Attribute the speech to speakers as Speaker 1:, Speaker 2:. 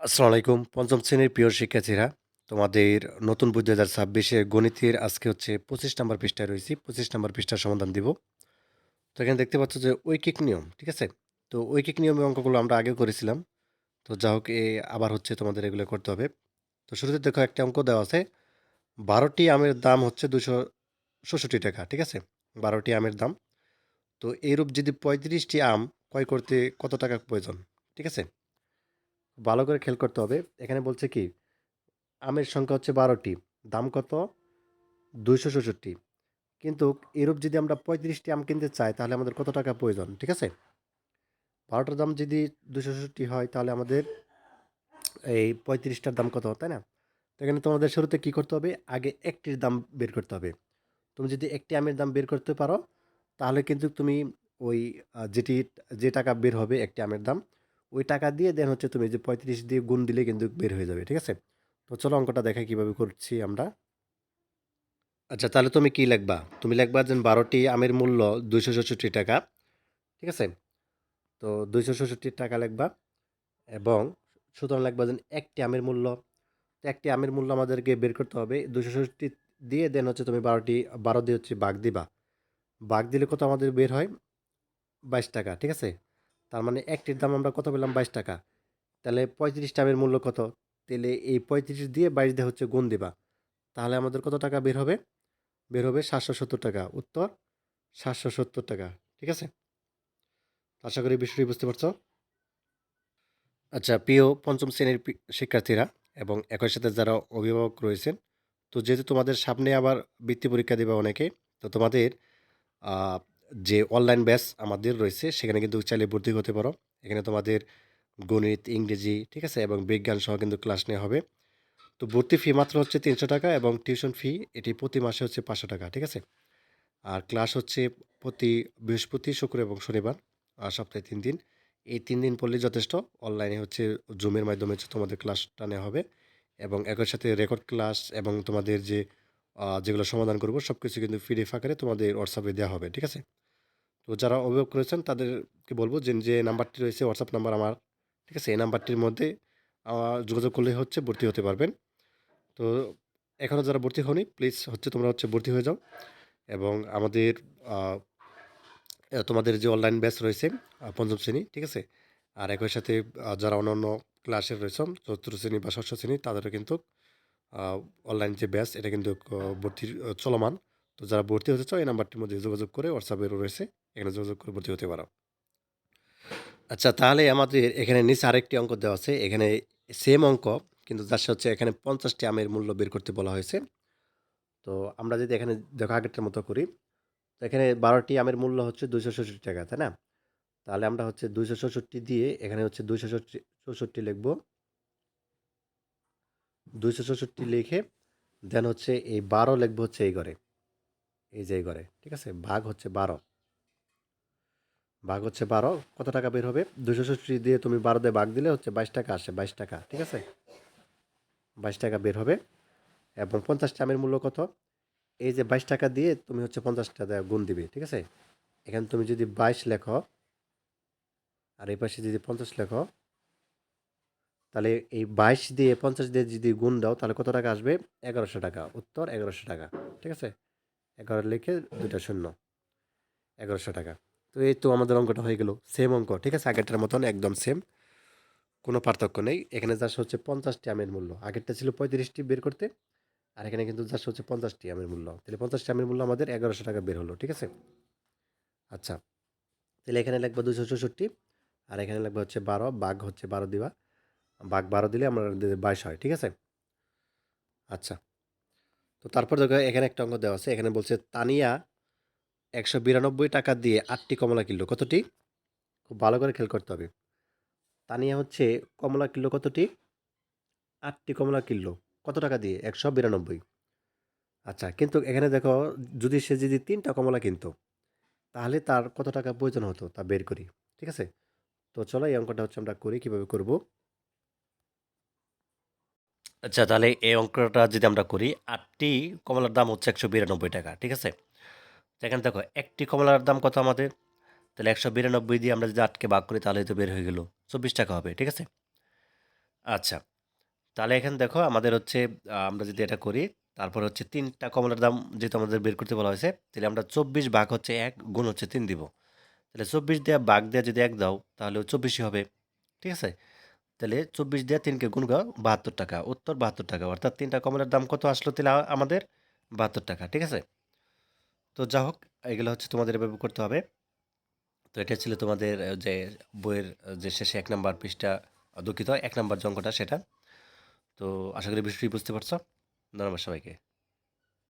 Speaker 1: আসসালামু আলাইকুম। পঞ্চম শ্রেণীর প্রিয় শিক্ষার্থীরা, তোমাদের নতুন বই ২০২৬ গণিতের আজকে হচ্ছে ২৫ নাম্বার পৃষ্ঠায় রয়েছি। ২৫ নাম্বার পৃষ্ঠার সমাধান দিব। তো এখানে দেখতে পাচ্ছ যে ঐকিক নিয়ম, ঠিক আছে? তো ঐকিক নিয়মের অঙ্কগুলো আমরা আগেও করেছিলাম। তো যা হোক আবার হচ্ছে তোমাদের এগুলো করতে হবে। তো শুরুতে দেখো একটা অঙ্ক দেওয়া আছে। ১২টি আমের দাম হচ্ছে ৳২৬৬ ঠিক আছে? ১২টি আমের দাম। তো এইরূপ যদি ৩৫টি আম ক্রয় করতে কত টাকা প্রয়োজন? ঠিক আছে? ভালো করে খেয়াল করতে হবে। এখানে বলছে কি আমের সংখ্যা হচ্ছে ১২টি। দাম কত? ২৬৬। কিন্তু এরূপ যদি আমরা ৩৫টি আম কিনতে চাই তাহলে আমাদের কত টাকা প্রয়োজন? ঠিক আছে? ১২টার দাম যদি ২৬৬ হয় তাহলে আমাদের এই ৩৫টার দাম কত? তাই না? তো এখানে তোমাদের শুরুতে কি করতে হবে? আগে একটির দাম বের করতে হবে। তুমি যদি একটি আমের দাম বের করতে পারো তাহলে কিন্তু তুমি ওই যেটি যে টাকা বের হবে একটি আমের দাম, ওই টাকা দিয়ে দেন হচ্ছে তুমি যে ৩৫ দিয়ে গুণ দিলে কিন্তু বের হয়ে যাবে। ঠিক আছে? তো চলো অঙ্কটা দেখাই কিভাবে করছি আমরা। আচ্ছা তাহলে তুমি কি লিখবা? তুমি লিখবা যে ১২টি আমের মূল্য ৳২৬৬ ঠিক আছে? তো ৳২৬৬ লিখবা এবং সুতরাং লিখবা যে একটি আমের মূল্য। তো একটি আমের মূল্য আমাদেরকে বের করতে হবে। ২৬৬ দিয়ে দেন হচ্ছে তুমি ১২ দিয়ে হচ্ছে ভাগ দিবা। ভাগ দিলে কত আমাদের বের হয়? ৳২২ ঠিক আছে? তার মানে একটির দাম আমরা কত পেলাম? ৳২২ তাহলে ৩৫ টা আমের মূল্য কত? তাইলে এই ৩৫ দিয়ে ২২ দিয়ে হচ্ছে গুণ দিবা। তাহলে আমাদের কত টাকা বের হবে? বের হবে ৳৭৭০। উত্তর ৳৭৭০। ঠিক আছে? আশা করি বিষয়টি বুঝতে পারছো। আচ্ছা প্রিয় পঞ্চম শ্রেণীর শিক্ষার্থীরা এবং একই সাথে যারা অভিভাবক রয়েছেন, তো যেহেতু তোমাদের সামনে আবার বৃত্তি পরীক্ষা দিবে অনেকে, তো তোমাদের আহ, যে অনলাইন ব্যাচ আমাদের রয়েছে সেখানে কিন্তু চাইলে ভর্তি হতে পারো। এখানে তোমাদের গণিত, ইংরেজি, ঠিক আছে, এবং বিজ্ঞান সহ কিন্তু ক্লাস নেওয়া হবে। তো ভর্তি ফি মাত্র হচ্ছে ৳৩০০ এবং টিউশন ফি এটি প্রতি মাসে হচ্ছে ৳৫০০ ঠিক আছে। আর ক্লাস হচ্ছে প্রতি বৃহস্পতি, শুক্র এবং শনিবার, সপ্তাহে ৩ দিন। এই ৩ দিন পড়লেই যথেষ্ট। অনলাইনে হচ্ছে জুমের মাধ্যমে হচ্ছে তোমাদের ক্লাসটা নেওয়া হবে এবং একই সাথে রেকর্ড ক্লাস এবং তোমাদের যে যেগুলো সমাধান করব সবকিছু কিন্তু পিডিএফ আকারে তোমাদের হোয়াটসঅ্যাপে দেওয়া হবে। ঠিক আছে? তো যারা অভিযোগ করেছেন তাদেরকে বলব যে নাম্বারটি রয়েছে হোয়াটসঅ্যাপ নাম্বার আমার, ঠিক আছে? এই নাম্বারটির মধ্যে যোগাযোগ করলেই হচ্ছে ভর্তি হতে পারবেন। তো এখনও যারা ভর্তি হওনি প্লিজ হচ্ছে তোমরা হচ্ছে ভর্তি হয়ে যাও এবং আমাদের আ তোমাদের যে অনলাইন ব্যাচ রয়েছে পঞ্চম শ্রেণী, ঠিক আছে? আর একই সাথে যারা অন্যান্য ক্লাসে রয়েছেন চতুর্থ শ্রেণী বা ষষ্ঠ শ্রেণী তাদেরও কিন্তু আ অনলাইন যে ব্যাচ এটা কিন্তু ভর্তির চলমান। তো যারা ভর্তি হতে চাও এই নাম্বারটির মধ্যে যোগাযোগ করে হোয়াটসঅ্যাপেরও রয়েছে। এখানে যোগাযোগ করে ভর্তি হতে পারো। আচ্ছা তাহলে আমাদের এখানে নিচে আরেকটি অঙ্ক দেওয়া আছে। এখানে সেম অঙ্ক কিন্তু যার সাথে হচ্ছে এখানে ৫০ টি আমের মূল্য বের করতে বলা হয়েছে। তো আমরা যদি এখানে দেখো আগেরটার মতো করি। তো এখানে ১২ টি আমের মূল্য হচ্ছে ৳২৬৬ তাই না? তাহলে আমরা হচ্ছে ২৬৬ দিয়ে এখানে হচ্ছে ২৬৬ লিখব। ২৬৬ লিখে দেন হচ্ছে এই ১২ লিখব হচ্ছে এই ঘরে। এই যে এই ঘরে। ঠিক আছে? ভাগ হচ্ছে ১২। ভাগ হচ্ছে ১২ কত টাকা বের হবে? ২৬৬ দিয়ে তুমি ১২ দিয়ে ভাগ দিলে হচ্ছে ৳২২ আসে। ৳২২ ঠিক আছে? ৳২২ বের হবে এবং ৫০ টা আমের মূল্য কত? এই যে ৳২২ দিয়ে তুমি হচ্ছে ৫০ টা দিয়ে গুণ দিবে। ঠিক আছে? এখানে তুমি যদি ২২ লেখো আর এই পাশে যদি ৫০ লেখো তাহলে এই ২২ দিয়ে ৫০ দিয়ে যদি গুণ দাও তাহলে কত টাকা আসবে? ৳১১০০ উত্তর ৳১১০০ ঠিক আছে? ১১ লিখে ২ টা শূন্য ৳১১০০ তো এই তো আমাদের অঙ্কটা হয়ে গেল। সেম অঙ্ক ঠিক আছে? আগেরটার মতন একদম সেম। কোনো পার্থক্য নেই। এখানে জাস্ট হচ্ছে ৫০ টি আমের মূল্য। আগেরটা ছিল ৩৫ টি বের করতে। আর এখানে কিন্তু জাস্ট হচ্ছে ৫০ টি আমের মূল্য। তাহলে ৫০ টি আমের মূল্য আমাদের ৳১১০০ বের হলো। ঠিক আছে? আচ্ছা। তাহলে এখানে লিখবা ২৬৬ আর এখানে লিখবা হচ্ছে ১২ ভাগ হচ্ছে ১২ দিবা। ভাগ ১২ দিলে আমাদের ২২ হয়। ঠিক আছে? আচ্ছা। তো তারপর দেখো এখানে একটা অঙ্ক দেওয়া আছে। এখানে বলছে তানিয়া ৳১৯২ দিয়ে ৮ টি কমলা কিনলো। কতটি? খুব ভালো করে খেয়াল করতে হবে। তানিয়া হচ্ছে কমলা কিনলো কতটি? ৮ টি কমলা কিনলো। কত টাকা দিয়ে? ১৯২ আচ্ছা, কিন্তু এখানে দেখো সে যদি ৩ টা কমলা কিনতো, তাহলে তার কত টাকা প্রয়োজন হতো? তা বের করি। ঠিক আছে? তো চলো এই অঙ্কটা হচ্ছে আমরা করি। কিভাবে করব? আচ্ছা তাহলে এই অঙ্কটা যদি আমরা করি ৮ টি কমলার দাম হচ্ছে ৳১৯২। ঠিক আছে? তো এখানে দেখো ১ টি কমলার দাম কত আমাদের? তাহলে ১৯২ দিয়ে আমরা যদি ৮ কে ভাগ করি তাহলেই তো বের হয়ে গেল। ৳২৪ হবে। ঠিক আছে? আচ্ছা। তাহলে এখানে দেখো আমাদের হচ্ছে আমরা যদি এটা করি, তারপর হচ্ছে ৩ টা কমলার দাম যেহেতু আমাদের বের করতে বলা হয়েছে, তাহলে আমরা ২৪ ভাগ হচ্ছে ১ গুণ হচ্ছে ৩ দিব। তাহলে ২৪ দিয়ে ভাগ দিয়ে যদি ১ দাও, তাহলে ২৪ই হবে। ঠিক আছে? তাহলে ২৪ দিয়ে ৩ কে গুণ করো ৳৭২, উত্তর ৳৭২। অর্থাৎ ৩ টা কমলার দাম কত আসলো তাহলে আমাদের? ৳৭২। ঠিক আছে? তো যা হোক, এগুলো হচ্ছে তোমাদের এভাবে করতে হবে। তো এটা ছিল তোমাদের যে বইয়ের যে শেষে ১ নাম্বার পৃষ্ঠা, দুঃখিত ১ নাম্বার যে অঙ্কটা সেটা। তো আশা করি বিষয়টি বুঝতে পারছো। ধন্যবাদ সবাইকে।